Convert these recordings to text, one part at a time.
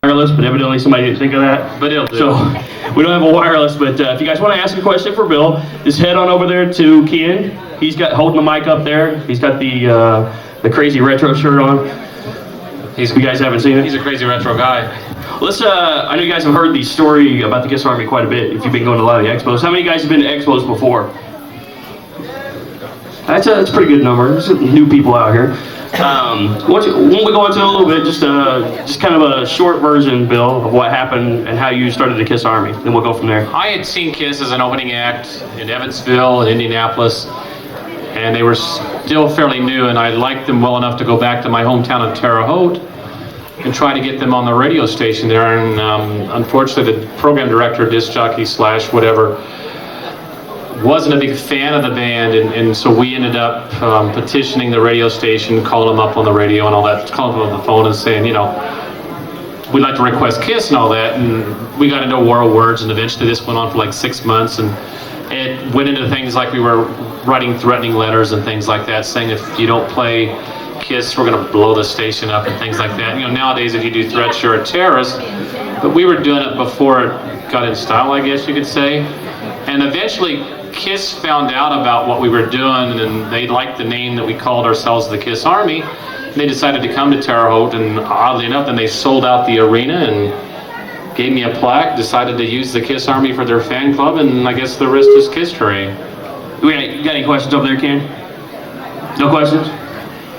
wireless, but evidently somebody didn't think of that. But it'll do. So we don't have a wireless, but if you guys want to ask a question for Bill, just head on over there to Ken. He's got holding the mic up there. He's got the crazy retro shirt on. You guys haven't seen it? He's a crazy retro guy. Let's. I know you guys have heard the story about the KISS Army quite a bit. If you've been going to a lot of the expos, how many of you guys have been to expos before? That's a pretty good number. There's some new people out here. When we go into it a little bit, just kind of a short version, Bill, of what happened and how you started the KISS Army. Then we'll go from there. I had seen KISS as an opening act in Evansville and Indianapolis, and they were still fairly new, and I liked them well enough to go back to my hometown of Terre Haute and try to get them on the radio station there. And unfortunately, the program director, disc jockey / whatever, wasn't a big fan of the band, and so we ended up petitioning the radio station, calling them up on the radio and all that, calling them on the phone and saying, you know, we'd like to request KISS and all that. And we got into a war of words, and eventually this went on for like 6 months, and it went into things like we were writing threatening letters and things like that, saying if you don't play KISS, we're going to blow the station up and things like that. You know, nowadays if you do threats, you're a terrorist, but we were doing it before it got in style, I guess you could say. And eventually KISS found out about what we were doing, and they liked the name that we called ourselves, the KISS Army. And they decided to come to Terre Haute, and oddly enough, then they sold out the arena and gave me a plaque, decided to use the KISS Army for their fan club, and I guess the rest is history. You got any questions over there, Ken? No questions?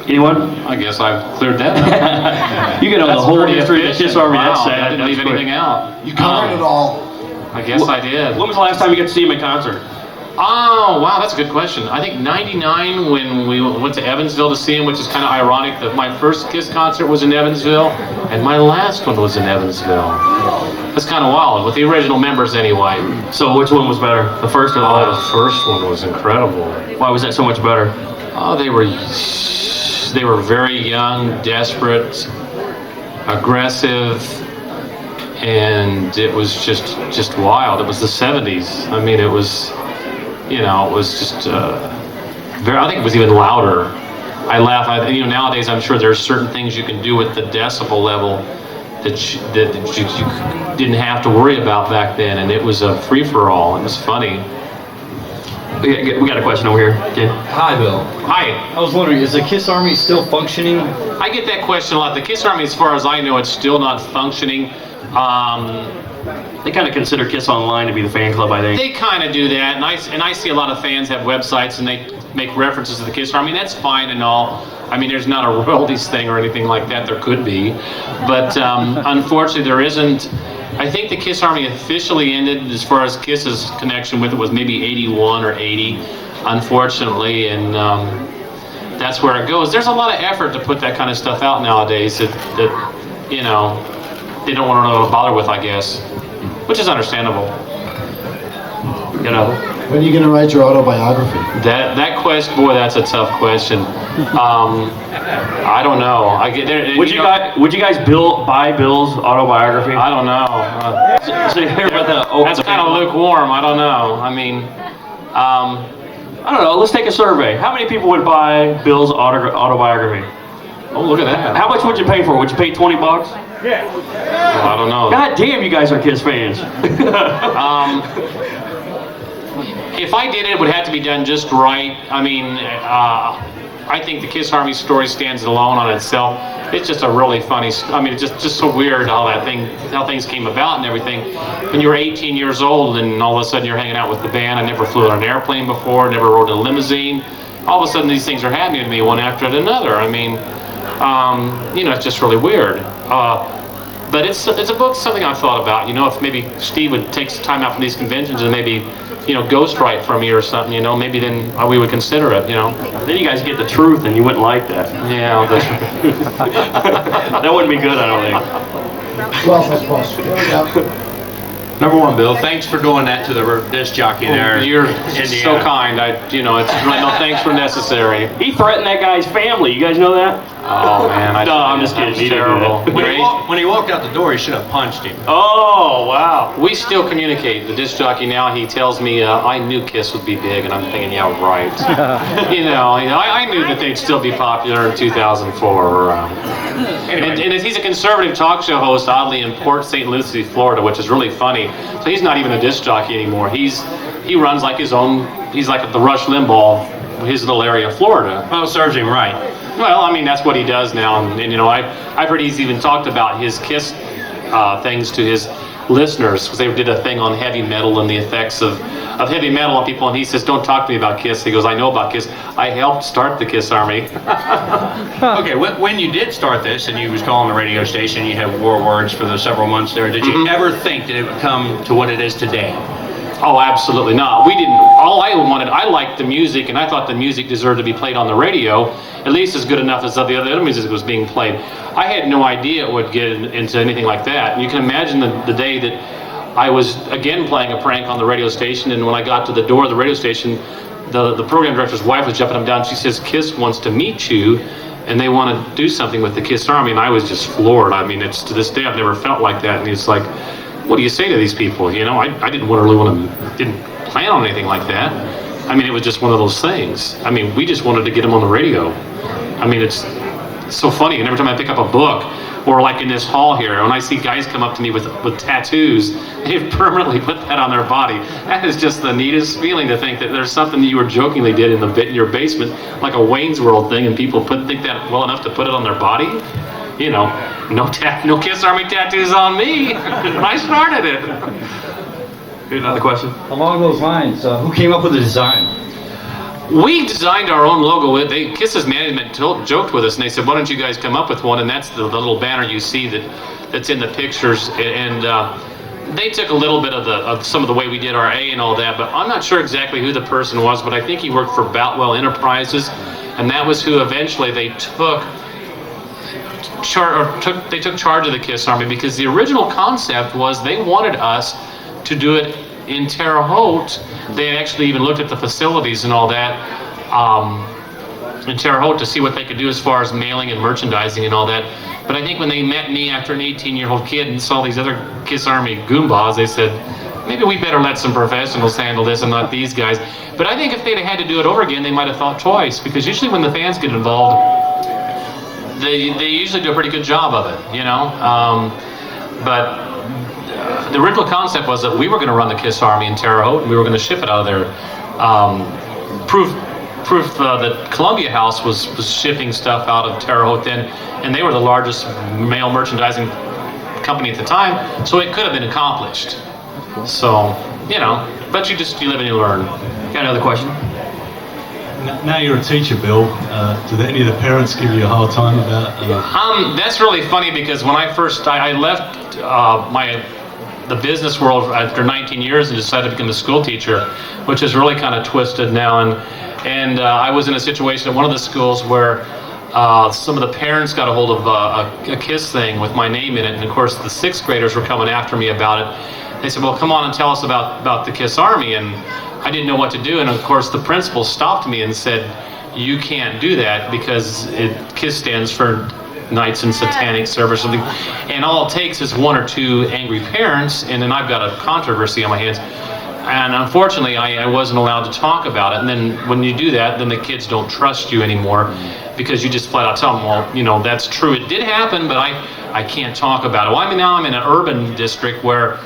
Anyone? I guess I've cleared that up. You can know the whole history of the KISS Army. Wow, That's sad. I didn't leave anything out. You covered it all. I guess I did. When was the last time you got to see him in concert? Oh, wow, that's a good question. I think 99 when we went to Evansville to see him, which is kind of ironic that my first KISS concert was in Evansville, and my last one was in Evansville. That's kind of wild, with the original members anyway. So which one was better, the first or the last? The first one was incredible. Why was that so much better? Oh, they were very young, desperate, aggressive, and it was just wild. It was the 70s. I mean, it was, you know, it was just I think it was even louder. I laugh. You know, nowadays I'm sure there's certain things you can do with the decibel level that you didn't have to worry about back then, and it was a free-for-all. It was funny. We got a question over here. Okay. Hi, Bill. Hi. I was wondering, is the KISS Army still functioning? I get that question a lot. The KISS Army, as far as I know, it's still not functioning. They kind of consider KISS Online to be the fan club, I think. They kind of do that, and I see a lot of fans have websites and they make references to the KISS Army. That's fine and all. I mean, there's not a royalties thing or anything like that. There could be, but unfortunately, there isn't. I think the KISS Army officially ended, as far as KISS's connection with it, was maybe 81 or 80, unfortunately, and that's where it goes. There's a lot of effort to put that kind of stuff out nowadays that you know, they don't want to bother with, I guess, which is understandable. You know. When are you going to write your autobiography? That question, boy, that's a tough question. I don't know. Would you guys buy Bill's autobiography? I don't know. That's kind of lukewarm. I don't know. I mean, I don't know. Let's take a survey. How many people would buy Bill's autobiography? Oh, look at that. How much would you pay for it? Would you pay $20? Yeah. Well, I don't know. God damn, you guys are KISS fans. If I did it, it would have to be done just right. I mean, I think the KISS Army story stands alone on itself. It's just a really funny. I mean, it's just so weird how things came about and everything. When you were 18 years old and all of a sudden you're hanging out with the band. I never flew on an airplane before. Never rode in a limousine. All of a sudden, these things are happening to me one after another. I mean, you know, it's just really weird. But it's a book, something I've thought about. You know, if maybe Steve would take some time out from these conventions and maybe, you know, ghostwrite for me or something, you know, maybe then we would consider it, you know. Then you guys get the truth and you wouldn't like that. Yeah, that wouldn't be good, I don't think. Well, that's possible. There we go. Number one, Bill, thanks for doing that to the disc jockey there. You're Indiana. so kind. It's really no thanks were necessary. He threatened that guy's family. You guys know that? Oh man, No, I'm just kidding. He didn't do terrible. that. When he walked out the door, he should have punched him. Oh, wow. We still communicate. The disc jockey now, he tells me, I knew KISS would be big, and I'm thinking, yeah, right. I knew that they'd still be popular in 2004. And he's a conservative talk show host, oddly, in Port St. Lucie, Florida, which is really funny. So he's not even a disc jockey anymore. He runs like his own, he's like the Rush Limbaugh, his little area of Florida. Well, it serves him right. Well, I mean, that's what he does now. And I've heard he's even talked about his KISS things to his listeners, because they did a thing on heavy metal and the effects of heavy metal on people, and he says, don't talk to me about KISS. He goes, I know about KISS. I helped start the KISS Army. Okay, when you did start this and you was calling the radio station, you had war words for the several months there, did you ever think that it would come to what it is today? Oh, absolutely not. We didn't. All I wanted, I liked the music, and I thought the music deserved to be played on the radio, at least as good enough as the other music that was being played. I had no idea it would get into anything like that. And you can imagine the day that I was, again, playing a prank on the radio station, and when I got to the door of the radio station, the program director's wife was jumping up and down. She says, KISS wants to meet you, and they want to do something with the KISS Army. And I was just floored. I mean, it's to this day, I've never felt like that. And it's like, what do you say to these people? I didn't didn't plan on anything like that. I mean, it was just one of those things. I mean, we just wanted to get them on the radio. I mean, it's so funny. And every time I pick up a book, or like in this hall here, when I see guys come up to me with tattoos, they've permanently put that on their body. That is just the neatest feeling, to think that there's something that you were jokingly did in your basement, like a Wayne's World thing, and people think that well enough to put it on their body. No KISS Army tattoos on me. I started it. Another question? Along those lines, who came up with the design? We designed our own logo. KISS's management joked with us, and they said, why don't you guys come up with one? And that's the little banner you see that's in the pictures. And they took a little bit of some of the way we did our A and all that, but I'm not sure exactly who the person was, but I think he worked for Boutwell Enterprises, and that was who eventually they took charge of the KISS Army, because the original concept was they wanted us to do it in Terre Haute. They actually even looked at the facilities and all that in Terre Haute to see what they could do as far as mailing and merchandising and all that. But I think when they met me after an 18-year-old kid and saw these other KISS Army goombas, they said, maybe we better let some professionals handle this and not these guys. But I think if they'd had to do it over again, they might have thought twice, because usually when the fans get involved, they usually do a pretty good job of it, but the original concept was that we were going to run the KISS Army in Terre Haute, and we were going to ship it out of there. Proof that Columbia House was shipping stuff out of Terre Haute then, and they were the largest mail merchandising company at the time, so it could have been accomplished. So, but you live and you learn. Got another question? Now you're a teacher, Bill. Do any of the parents give you a hard time about? That's really funny, because when I left the business world after 19 years and decided to become a school teacher, which is really kind of twisted now. And I was in a situation at one of the schools where some of the parents got a hold of a KISS thing with my name in it, and of course the sixth graders were coming after me about it. They said, well, come on and tell us about the KISS Army. And I didn't know what to do, and of course the principal stopped me and said, you can't do that, because KISS stands for Knights in Satanic Service, something, and all it takes is one or two angry parents, and then I've got a controversy on my hands. And unfortunately, I wasn't allowed to talk about it. And then when you do that, then the kids don't trust you anymore, because you just flat out tell them, well, that's true, it did happen, but I can't talk about it. Well, now I'm in an urban district where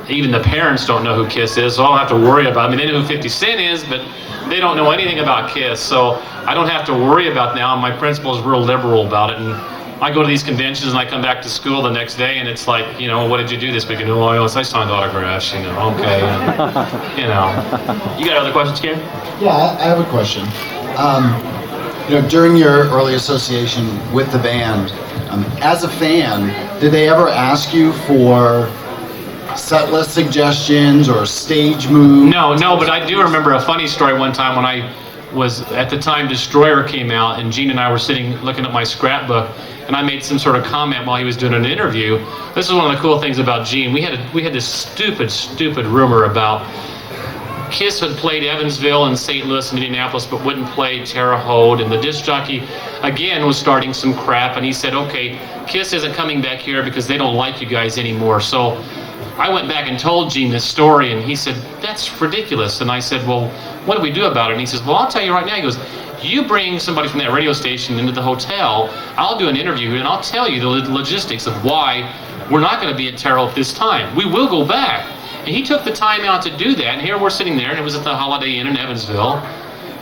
even the parents don't know who KISS is, so I don't have to worry about it. I mean, they know who 50 Cent is, but they don't know anything about KISS, so I don't have to worry about it now. My principal is real liberal about it, and I go to these conventions and I come back to school the next day, and it's like, what did you do this weekend? Oh, I signed autographs, okay. You got other questions, Ken? Yeah, I have a question. During your early association with the band, as a fan, did they ever ask you for set list suggestions or stage moves? No, but I do remember a funny story one time when was at the time Destroyer came out, and Gene and I were sitting looking at my scrapbook, and I made some sort of comment while he was doing an interview. This is one of the cool things about Gene. We had this stupid rumor about KISS had played Evansville and St. Louis and Indianapolis, but wouldn't play Terre Haute, and the disc jockey again was starting some crap, and he said, okay, KISS isn't coming back here because they don't like you guys anymore. So I went back and told Gene this story, and he said, that's ridiculous. And I said, well, what do we do about it? And he says, well, I'll tell you right now. He goes, you bring somebody from that radio station into the hotel, I'll do an interview, and I'll tell you the logistics of why we're not going to be at Terre Haute this time. We will go back. And he took the time out to do that, and here we're sitting there, and it was at the Holiday Inn in Evansville,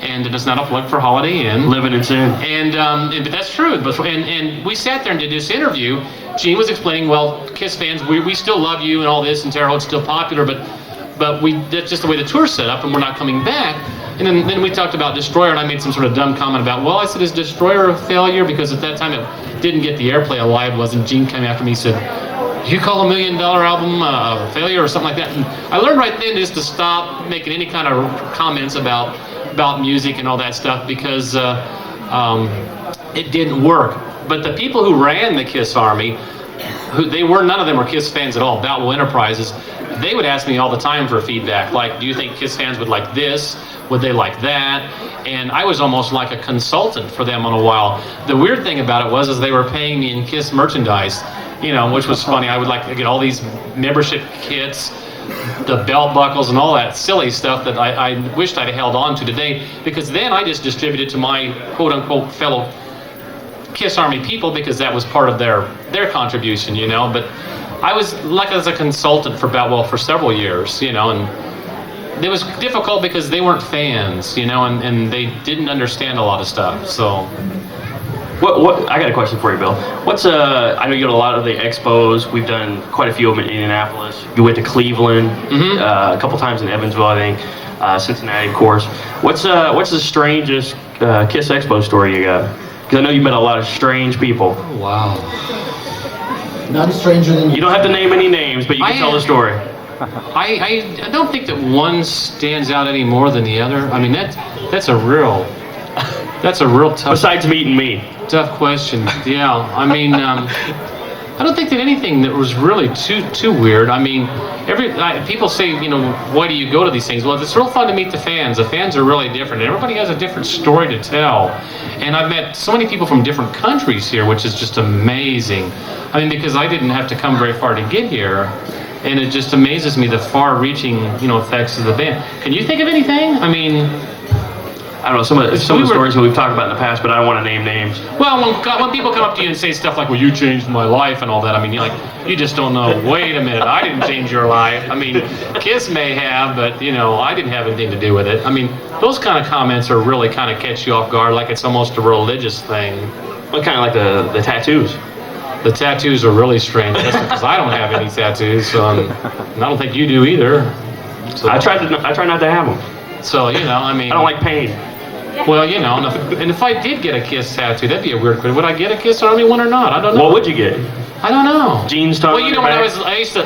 and it's not a plug for Holiday Inn. Living in sin. But that's true. And we sat there and did this interview. Gene was explaining, well, KISS fans, we still love you and all this, and Terre Haute's still popular, but that's just the way the tour's set up, and we're not coming back. And then we talked about Destroyer, and I made some sort of dumb comment about, well, I said, is Destroyer a failure? Because at that time it didn't get the airplay Alive was, and Gene came after me and said, you call $1 million album a failure or something like that? And I learned right then just to stop making any kind of comments about music and all that stuff, because it didn't work. But the people who ran the KISS Army, none of them were KISS fans at all, Vtl Enterprises, they would ask me all the time for feedback, like, do you think KISS fans would like this? Would they like that? And I was almost like a consultant for them on a while. The weird thing about it was they were paying me in KISS merchandise, which was funny. I would like to get all these membership kits, the belt buckles, and all that silly stuff that I wished I'd held on to today, because then I just distributed to my quote-unquote fellow KISS Army people, because that was part of their contribution, But I was like as a consultant for several years, and it was difficult because they weren't fans, and they didn't understand a lot of stuff. So. What? I got a question for you, Bill. I know you go to a lot of the expos. We've done quite a few of them in Indianapolis. You went to Cleveland, a couple times in Evansville, I think, Cincinnati, of course. What's the strangest KISS Expo story you got? Because I know you met a lot of strange people. Oh, wow. None stranger than you. You don't have to name any names, but you can tell the story. I don't think that one stands out any more than the other. I mean, that's a real tough. Besides meeting me. Tough question. Yeah, I mean, I don't think that anything that was really too weird. I mean, people say, why do you go to these things? Well, it's real fun to meet the fans. The fans are really different. Everybody has a different story to tell. And I've met so many people from different countries here, which is just amazing. I mean, because I didn't have to come very far to get here. And it just amazes me the far-reaching, effects of the band. Can you think of anything? I mean, I don't know, some of the stories that we've talked about in the past, but I don't want to name names. Well, when people come up to you and say stuff like, well, you changed my life and all that, I mean, you just don't know. Wait a minute, I didn't change your life. I mean, KISS may have, but, I didn't have anything to do with it. I mean, those kind of comments are really kind of catch you off guard, like it's almost a religious thing. Well, kind of like the tattoos. The tattoos are really strange, because I don't have any tattoos, and I don't think you do either. So, I try not to have them. So, I mean, I don't like pain. Well, and if I did get a KISS tattoo, that'd be a weird question. Would I get a KISS Army one or not? I don't know. What would you get? I don't know. Jeans talking. Well, when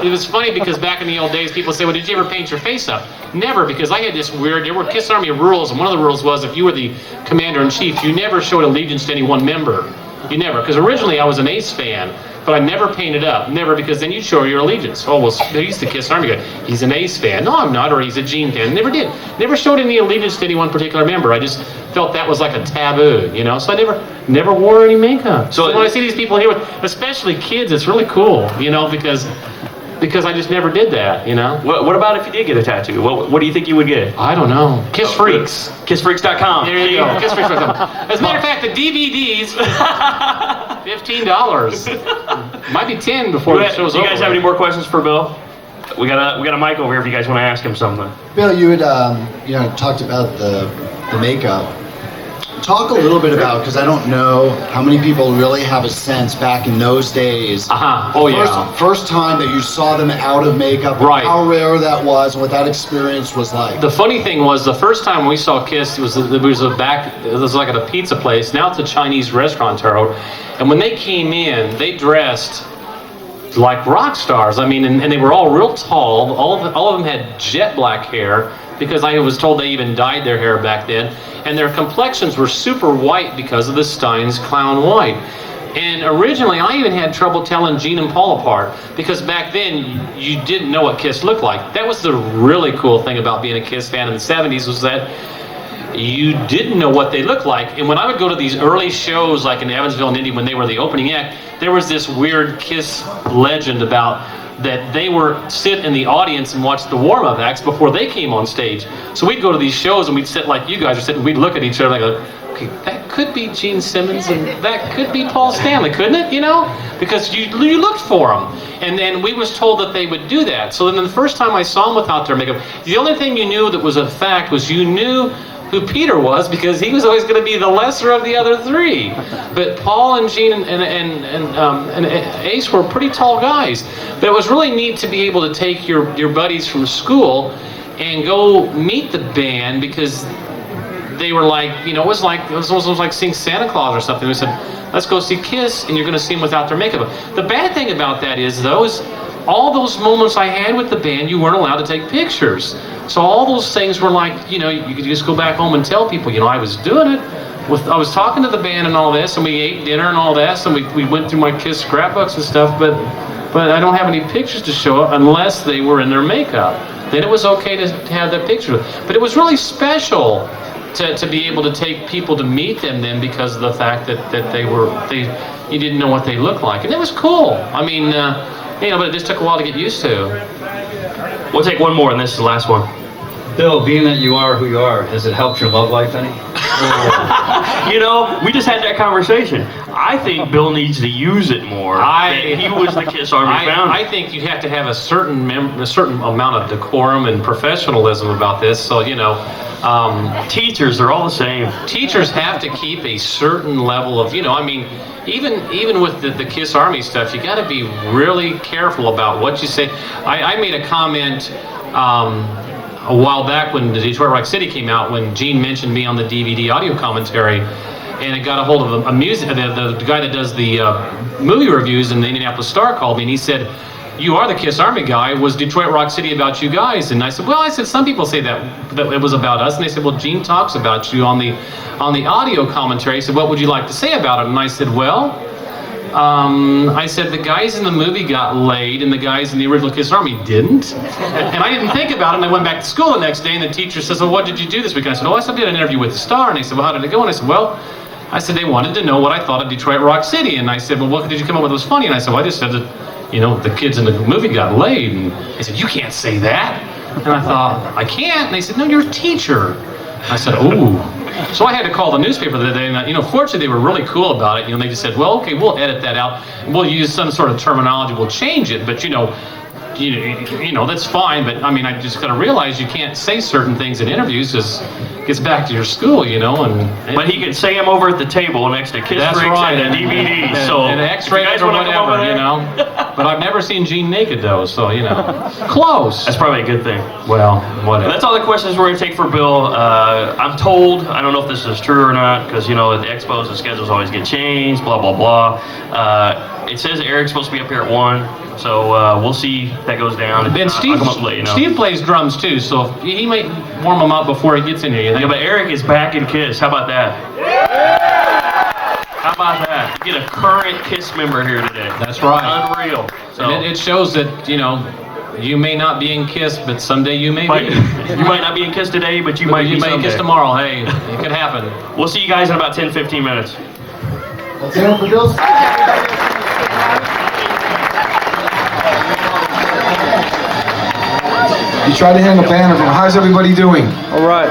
it was funny because back in the old days, people say, well, did you ever paint your face up? Never, because I had this there were KISS Army rules, and one of the rules was if you were the commander-in-chief, you never showed allegiance to any one member. You never, because originally I was an Ace fan, but I never painted up, never, because then you'd show your allegiance. Oh, well, he's the KISS Army guy. He's an Ace fan. No, I'm not, or he's a Gene fan. Never did. Never showed any allegiance to any one particular member. I just felt that was like a taboo, So I never wore any makeup. So when I see these people here, especially kids, it's really cool, because I just never did that, What about if you did get a tattoo? What do you think you would get? I don't know. KISS Freaks. KissFreaks.com. There you go. KissFreaks.com. As a matter of fact, the DVDs, $15. Might be $10 before the show's over. Do you guys have any more questions for Bill? We got a mic over here if you guys want to ask him something. Bill, you had talked about the makeup. Talk a little bit about, because I don't know how many people really have a sense back in those days. Oh, yeah. First time that you saw them out of makeup, right. How rare that was, and what that experience was like. The funny thing was, the first time we saw KISS, it was like at a pizza place. Now it's a Chinese restaurant, Terre Haute. And when they came in, they dressed like rock stars. I mean, and they were all real tall. All of them had jet black hair. because I was told they even dyed their hair back then, and their complexions were super white because of the Stein's Clown White. And originally, I even had trouble telling Gene and Paul apart, because back then, you didn't know what KISS looked like. That was the really cool thing about being a KISS fan in the 70s, was that you didn't know what they looked like. And when I would go to these early shows, like in Evansville and Indy, when they were the opening act, there was this weird KISS legend about that they were sit in the audience and watch the warm-up acts before they came on stage. So we'd go to these shows and we'd sit like you guys are sitting, we'd look at each other like, okay, that could be Gene Simmons and that could be Paul Stanley, couldn't it? You know, because you looked for them, and then we was told that they would do that. So then the first time I saw them without their makeup, the only thing you knew that was a fact was you knew who Peter was, because he was always going to be the lesser of the other three. But Paul and Gene and Ace were pretty tall guys. But it was really neat to be able to take your buddies from school and go meet the band, because they were like, you know, it was like seeing Santa Claus or something. We said, let's go see KISS, and you're going to see them without their makeup. The bad thing about that is all those moments I had with the band, you weren't allowed to take pictures. So all those things were like, you know, you could just go back home and tell people, you know, I was doing it. I was talking to the band and all this, and we ate dinner and all that, and we went through my KISS scrapbooks and stuff, but I don't have any pictures to show up unless they were in their makeup. Then it was okay to have that picture. But it was really special to be able to take people to meet them then, because of the fact that you didn't know what they looked like. And it was cool. I mean, you know, but it just took a while to get used to. We'll take one more, and this is the last one. Bill, being that you are who you are, has it helped your love life any? You know, we just had that conversation. I think Bill needs to use it more. He was the KISS Army founder. I think you have to have a certain amount of decorum and professionalism about this. So, you know, teachers are all the same. Teachers have to keep a certain level of, you know, I mean, even with the KISS Army stuff, you got to be really careful about what you say. I made a comment a while back when the Detroit Rock City came out, when Gene mentioned me on the DVD audio commentary, and it got a hold of the guy that does the movie reviews in the Indianapolis Star called me, and he said, "You are the KISS Army guy. Was Detroit Rock City about you guys?" And I said, "Well," I said, "some people say that it was about us." And they said, "Well, Gene talks about you on the audio commentary." He said, "What would you like to say about it?" And I said, "Well," I said, "the guys in the movie got laid and the guys in the original KISS Army didn't." And I didn't think about it, and I went back to school the next day, and the teacher says, "Well, what did you do this week?" And I said, "Oh, I did an interview with the Star." And they said, "Well, how did it go?" And I said, "Well," I said, "they wanted to know what I thought of Detroit Rock City." And I said, "Well, what did you come up with that was funny?" And I said, "Well, I just said that, you know, the kids in the movie got laid." And they said, "You can't say that." And I thought, "I can't." And they said, "No, you're a teacher." I said, "Ooh." So I had to call the newspaper that day, and, you know, fortunately they were really cool about it. You know, they just said, "Well, okay, we'll edit that out. We'll use some sort of terminology. We'll change it, but you know, that's fine." But I mean, I just got to realize you can't say certain things in interviews, because it gets back to your school, you know. But he could say them over at the table next to KISS That's Freaks right, and the DVD. And X-rated or whatever, you know. But I've never seen Gene naked though, so you know, close. That's probably a good thing. Well, whatever. That's all the questions we're going to take for Bill. I'm told, I don't know if this is true or not, because, you know, at the expos, the schedules always get changed, blah, blah, blah. It says Eric's supposed to be up here at 1, so we'll see if that goes down. Then Steve, I'll come up late, you know. Steve plays drums too, so he might warm them up before he gets in here, you think? Yeah, but Eric is back in KISS. How about that? How about that? You get a current KISS member here today. That's right. Unreal. So And it shows that, you know, you may not be in KISS, but someday you may be. You might not be in KISS today, but you might be someday. KISS tomorrow. Hey, it could happen. We'll see you guys in about 10-15 minutes. Let's hear it for Bill. You tried to hang a banner from, how's everybody doing? All right.